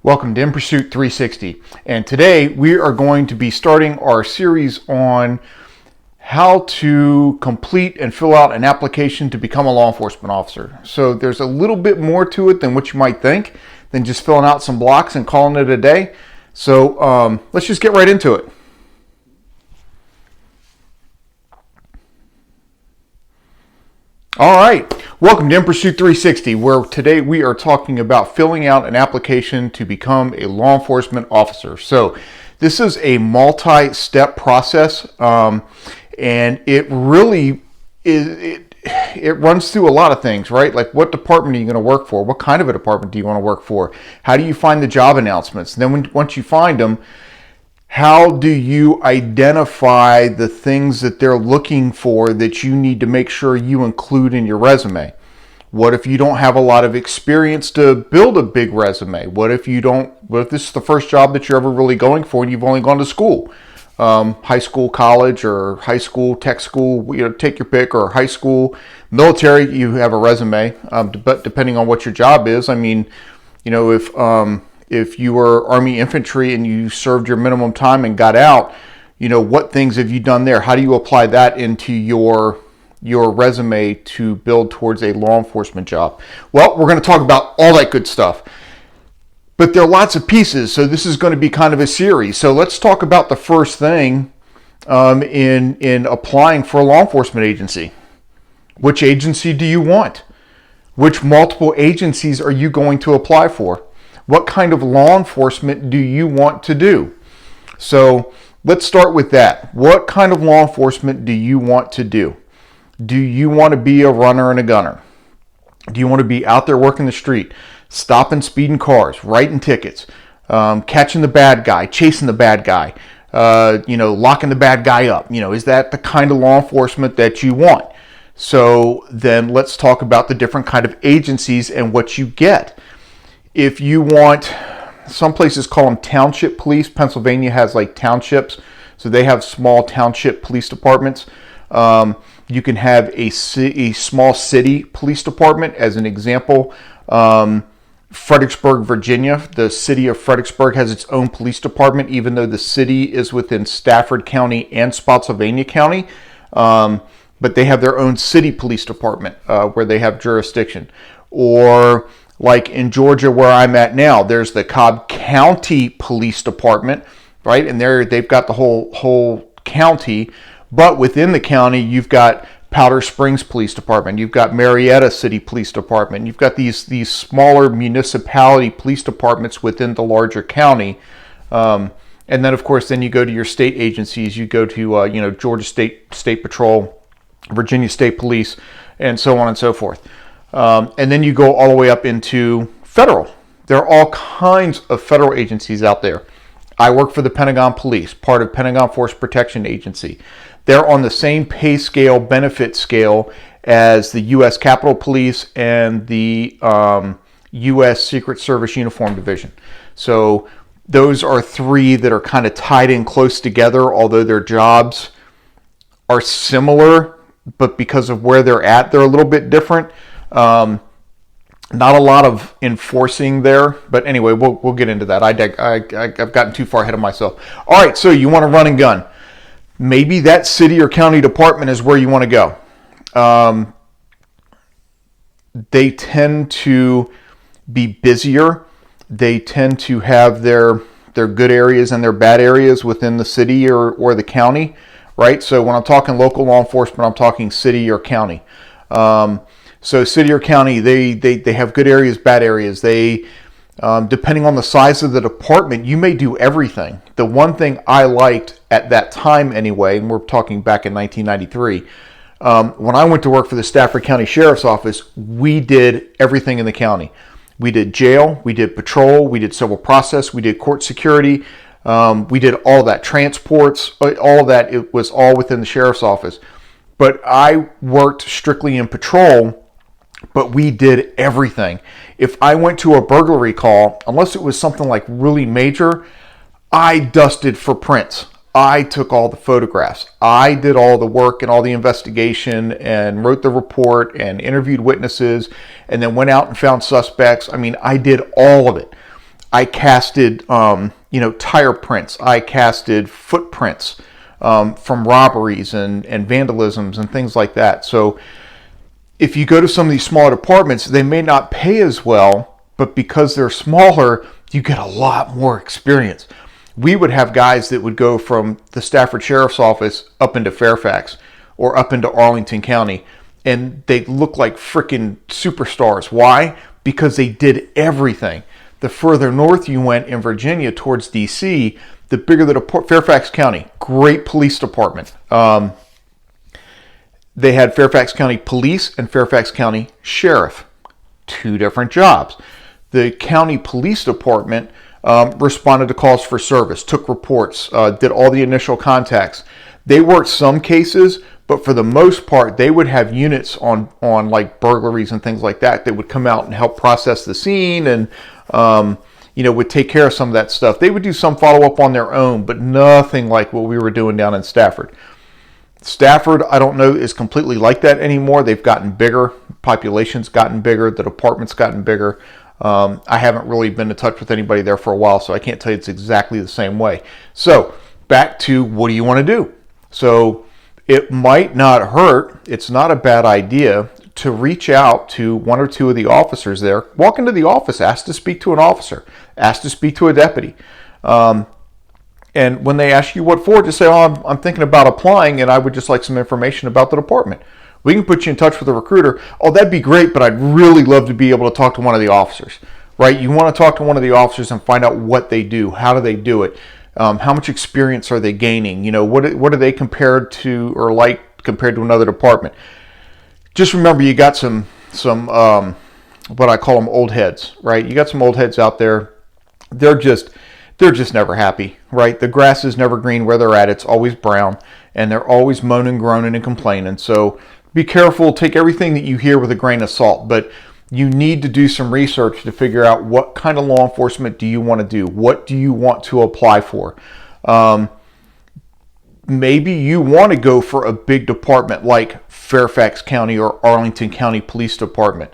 Welcome to In Pursuit 360, and today we are going to be starting our series on how to complete and fill out an application to become a law enforcement officer. So there's a little bit more to it than what you might think, than just filling out some blocks and calling it a day. So let's just get right into it. All right, welcome to In Pursuit 360, where today we are talking about filling out an application to become a law enforcement officer. So this is a multi-step process, and it really is, it runs through a lot of things, right? Like, what department are you going to work for? What kind of a department do you want to work for? How do you find the job announcements? And then once you find them, how do you identify the things that they're looking for that you need to make sure you include in your resume? What if you don't have a lot of experience to build a big resume? What if this is the first job that you're ever really going for and you've only gone to school? High school, college, or high school, tech school, take your pick, or high school, military, you have a resume. But depending on what your job is, I mean, if you were Army infantry and you served your minimum time and got out, what things have you done there? How do you apply that into your resume to build towards a law enforcement job? Well, we're going to talk about all that good stuff. But there are lots of pieces, so this is going to be kind of a series. So let's talk about the first thing in applying for a law enforcement agency. Which agency do you want? Which multiple agencies are you going to apply for? What kind of law enforcement do you want to do? So let's start with that. What kind of law enforcement do you want to do? Do you want to be a runner and a gunner? Do you want to be out there working the street, stopping speeding cars, writing tickets, catching the bad guy, chasing the bad guy, locking the bad guy up? Is that the kind of law enforcement that you want? So then let's talk about the different kind of agencies and what you get. If you want, some places call them township police. Pennsylvania has like townships, so they have small township police departments. You can have a small city police department. As an example, Fredericksburg, Virginia, the city of Fredericksburg has its own police department, even though the city is within Stafford County and Spotsylvania County. But they have their own city police department where they have jurisdiction. Or like in Georgia, where I'm at now, there's the Cobb County Police Department, right? And they've got the whole county, but within the county, you've got Powder Springs Police Department, you've got Marietta City Police Department, you've got these smaller municipality police departments within the larger county. And then, of course, then you go to your state agencies. You go to Georgia State Patrol, Virginia State Police, and so on and so forth. And then you go all the way up into federal. There are all kinds of federal agencies out there. I work for the Pentagon Police, part of Pentagon Force Protection Agency. They're on the same pay scale, benefit scale as the U.S. Capitol Police and the U.S. Secret Service Uniform Division. So those are three that are kind of tied in close together, although their jobs are similar, but because of where they're at, they're a little bit different. Not a lot of enforcing there, but anyway, we'll get into that. I've gotten too far ahead of myself. All right, so you want to run and gun. Maybe that city or county department is where you want to go. They tend to be busier. They tend to have their good areas and their bad areas within the city or the county, right? So when I'm talking local law enforcement, I'm talking city or county. So city or county, they have good areas, bad areas. They, depending on the size of the department, you may do everything. The one thing I liked at that time anyway, and we're talking back in 1993, when I went to work for the Stafford County Sheriff's Office, we did everything in the county. We did jail, we did patrol, we did civil process, we did court security, we did all that, transports, all of that. It was all within the Sheriff's Office. But I worked strictly in patrol, but we did everything. If I went to a burglary call, unless it was something like really major, I dusted for prints. I took all the photographs. I did all the work and all the investigation and wrote the report and interviewed witnesses and then went out and found suspects. I mean, I did all of it. I casted, tire prints. I casted footprints from robberies and vandalisms and things like that. So if you go to some of these smaller departments, they may not pay as well, but because they're smaller, you get a lot more experience. We would have guys that would go from the Stafford Sheriff's Office up into Fairfax or up into Arlington County, and they look like freaking superstars. Why? Because they did everything. The further north you went in Virginia towards DC, the bigger the Fairfax County, great police department. They had Fairfax County Police and Fairfax County Sheriff, two different jobs. The county police department responded to calls for service, took reports, did all the initial contacts. They worked some cases, but for the most part, they would have units on like burglaries and things like that would come out and help process the scene and would take care of some of that stuff. They would do some follow-up on their own, but nothing like what we were doing down in Stafford. Stafford, I don't know, is completely like that anymore. They've gotten bigger. Population's gotten bigger. The department's gotten bigger. I haven't really been in touch with anybody there for a while, so I can't tell you it's exactly the same way. So back to what do you want to do? So it might not hurt. It's not a bad idea to reach out to one or two of the officers there. Walk into the office, ask to speak to an officer, ask to speak to a deputy. And when they ask you what for, just say, oh, I'm thinking about applying and I would just like some information about the department. We can put you in touch with a recruiter. Oh, that'd be great, but I'd really love to be able to talk to one of the officers, right? You want to talk to one of the officers and find out what they do. How do they do it? How much experience are they gaining? What are they compared to or like compared to another department? Just remember, you got some what I call them old heads, right? You got some old heads out there. They're just never happy, right? The grass is never green where they're at. It's always brown, and they're always moaning, groaning, and complaining. So be careful. Take everything that you hear with a grain of salt, but you need to do some research to figure out what kind of law enforcement do you want to do? What do you want to apply for? Maybe you want to go for a big department like Fairfax County or Arlington County Police Department,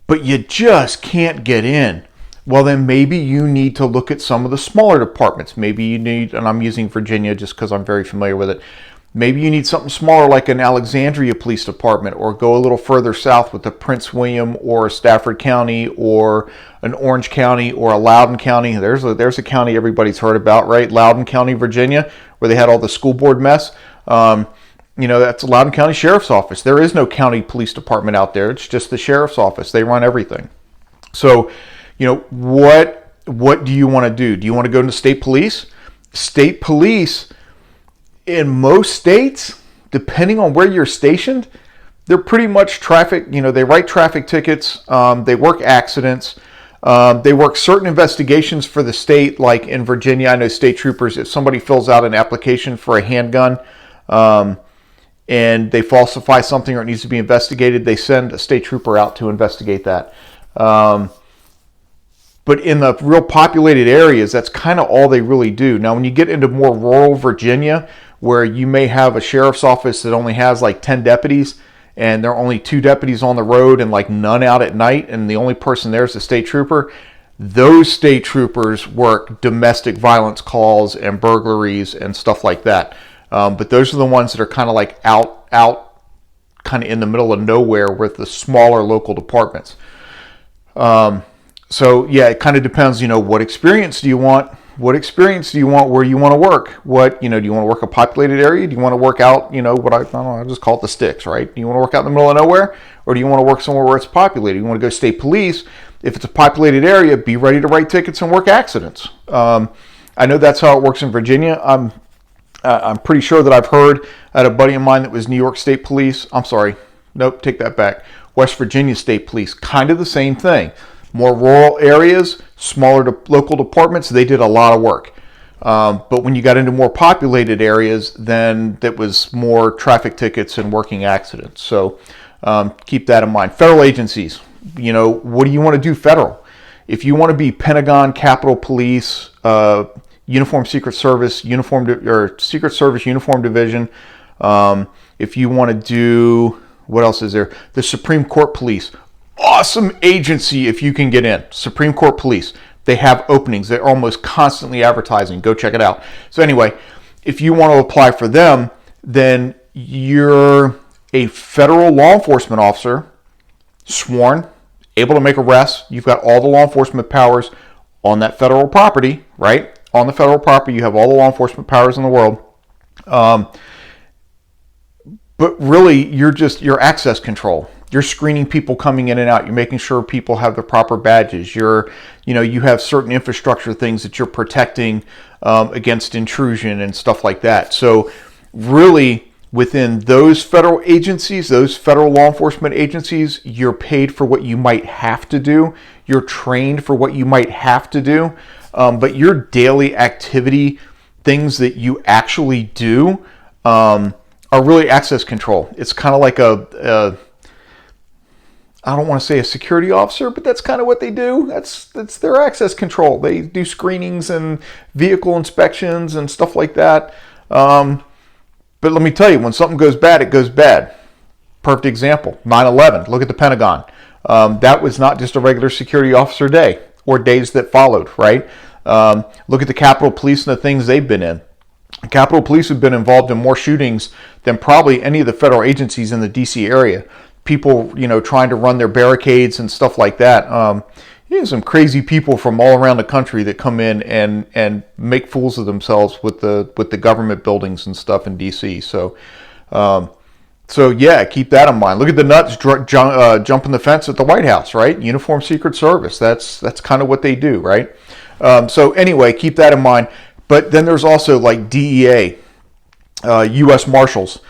but you just can't get in. Well, then maybe you need to look at some of the smaller departments. Maybe you need, and I'm using Virginia just because I'm very familiar with it, maybe you need something smaller like an Alexandria Police Department, or go a little further south with the Prince William or Stafford County or an Orange County or a Loudoun County. There's a county everybody's heard about, right? Loudoun County, Virginia, where they had all the school board mess. That's Loudoun County Sheriff's Office. There is no county police department out there. It's just the sheriff's office. They run everything. So, what do you want to do? Do you want to go into state police? State police in most states, depending on where you're stationed, they're pretty much traffic. They write traffic tickets. They work accidents. They work certain investigations for the state. Like in Virginia, I know state troopers, if somebody fills out an application for a handgun and they falsify something or it needs to be investigated, they send a state trooper out to investigate that. But in the real populated areas, that's kind of all they really do. Now, when you get into more rural Virginia, where you may have a sheriff's office that only has like 10 deputies, and there are only 2 deputies on the road and like none out at night, and the only person there is a state trooper, those state troopers work domestic violence calls and burglaries and stuff like that. But those are the ones that are kind of like out kind of in the middle of nowhere with the smaller local departments. So yeah, it kind of depends, what experience do you want? What experience do you want where you want to work? Do you want to work a populated area? Do you want to work out, what I don't know, I just call it the sticks, right? Do you want to work out in the middle of nowhere? Or do you want to work somewhere where it's populated? You want to go state police? If it's a populated area, be ready to write tickets and work accidents. I know that's how it works in Virginia. I'm pretty sure that I've heard at a buddy of mine that was New York State Police. I'm sorry. Nope, take that back. West Virginia State Police, kind of the same thing. More rural areas, smaller local departments, they did a lot of work. But when you got into more populated areas, then that was more traffic tickets and working accidents. So keep that in mind. Federal agencies, what do you want to do federal? If you want to be Pentagon, Capitol Police, Uniform Secret Service, Secret Service Uniform Division, if you want to do, what else is there? The Supreme Court Police. Awesome agency if you can get in. Supreme Court Police. They have openings. They're almost constantly advertising. Go check it out. So anyway, if you want to apply for them, then you're a federal law enforcement officer, sworn, able to make arrests. You've got all the law enforcement powers on that federal property, right? On the federal property, you have all the law enforcement powers in the world. But really, you're access control. You're screening people coming in and out. You're making sure people have the proper badges. You have certain infrastructure things that you're protecting against intrusion and stuff like that. So really, within those federal agencies, those federal law enforcement agencies, you're paid for what you might have to do. You're trained for what you might have to do. But your daily activity, things that you actually do, are really access control. It's kind of like I don't want to say a security officer, but that's kind of what they do. That's their access control. They do screenings and vehicle inspections and stuff like that. But let me tell you, when something goes bad, it goes bad. Perfect example, 9/11. Look at the Pentagon. That was not just a regular security officer day or days that followed, right? Look at the Capitol Police and the things they've been in. The Capitol Police have been involved in more shootings than probably any of the federal agencies in the D.C. area. People, trying to run their barricades and stuff like that. Some crazy people from all around the country that come in and make fools of themselves with the government buildings and stuff in D.C. So yeah, keep that in mind. Look at the nuts jumping the fence at the White House, right? Uniformed Secret Service. That's kind of what they do, right? So anyway, keep that in mind. But then there's also like DEA, U.S. Marshals,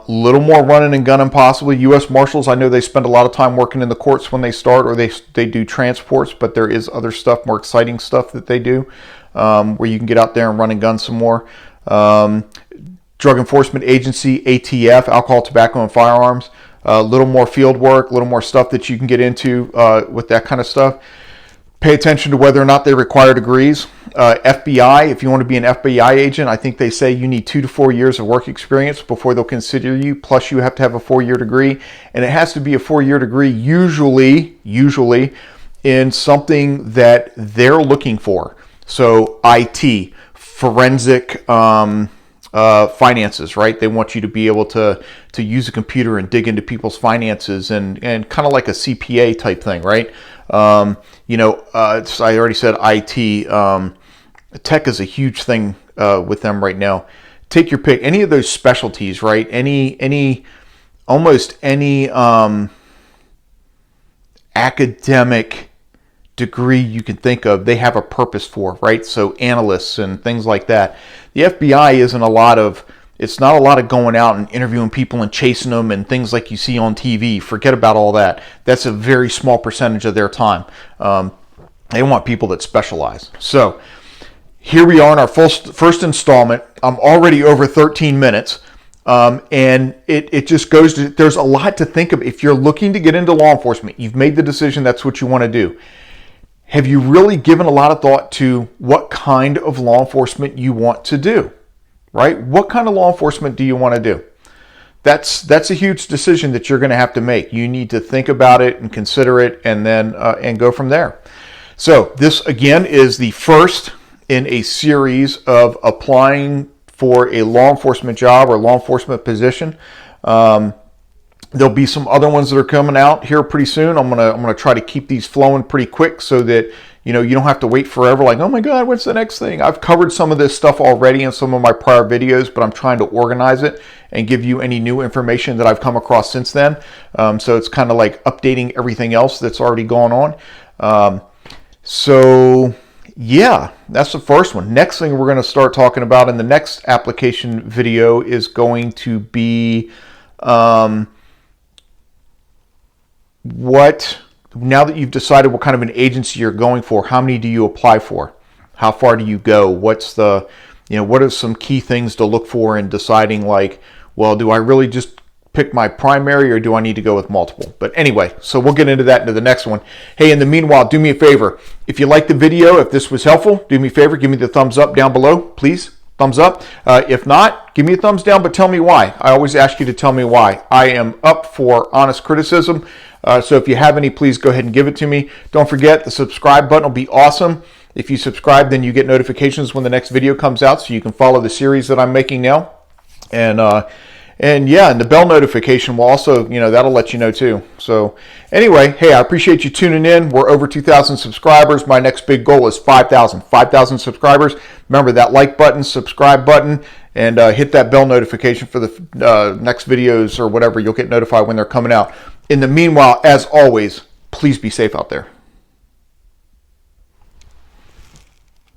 little more running and gunning possibly. U.S. Marshals, I know they spend a lot of time working in the courts when they start, or they do transports, but there is other stuff, more exciting stuff that they do, where you can get out there and run and gun some more. Drug Enforcement Agency, ATF, Alcohol, Tobacco, and Firearms, a little more field work, a little more stuff that you can get into with that kind of stuff. Pay attention to whether or not they require degrees. FBI, if you want to be an FBI agent, I think they say you need 2 to 4 years of work experience before they'll consider you. Plus, you have to have a 4-year degree, and it has to be a 4-year degree, usually in something that they're looking for. So, IT, forensic finances, right? They want you to be able to use a computer and dig into people's finances and kind of like a CPA type thing, right? I already said IT. Tech is a huge thing with them right now. Take your pick. Any of those specialties, right? Almost any academic degree you can think of, they have a purpose for, right? So analysts and things like that. The FBI it's not a lot of going out and interviewing people and chasing them and things like you see on TV. Forget about all that. That's a very small percentage of their time. They want people that specialize. So here we are in our first installment. I'm already over 13 minutes. And it just goes to, there's a lot to think of. If you're looking to get into law enforcement, you've made the decision that's what you want to do. Have you really given a lot of thought to what kind of law enforcement you want to do? Right? What kind of law enforcement do you want to do? That's a huge decision that you're going to have to make. You need to think about it and consider it, and then and go from there. So this again is the first in a series of applying for a law enforcement job or law enforcement position. There'll be some other ones that are coming out here pretty soon. I'm gonna try to keep these flowing pretty quick so that you don't have to wait forever. Like, oh my God, what's the next thing? I've covered some of this stuff already in some of my prior videos, but I'm trying to organize it and give you any new information that I've come across since then. So it's kind of like updating everything else that's already gone on. So yeah, that's the first one. Next thing we're going to start talking about in the next application video is going to be now that you've decided what kind of an agency you're going for, how many do you apply for? How far do you go? What are some key things to look for in deciding, like, well, do I really just pick my primary or do I need to go with multiple? But anyway, so we'll get into that into the next one. Hey, in the meanwhile, do me a favor. If you liked the video, if this was helpful, do me a favor, give me the thumbs up down below, please. Thumbs up. If not, give me a thumbs down, but tell me why. I always ask you to tell me why. I am up for honest criticism. So if you have any, please go ahead and give it to me. Don't forget, the subscribe button will be awesome. If you subscribe, then you get notifications when the next video comes out, so you can follow the series that I'm making now. And yeah, and the bell notification will also, that'll let you know too. So anyway, hey, I appreciate you tuning in. We're over 2,000 subscribers. My next big goal is 5,000 subscribers. Remember that like button, subscribe button, and hit that bell notification for the next videos or whatever. You'll get notified when they're coming out. In the meanwhile, as always, please be safe out there.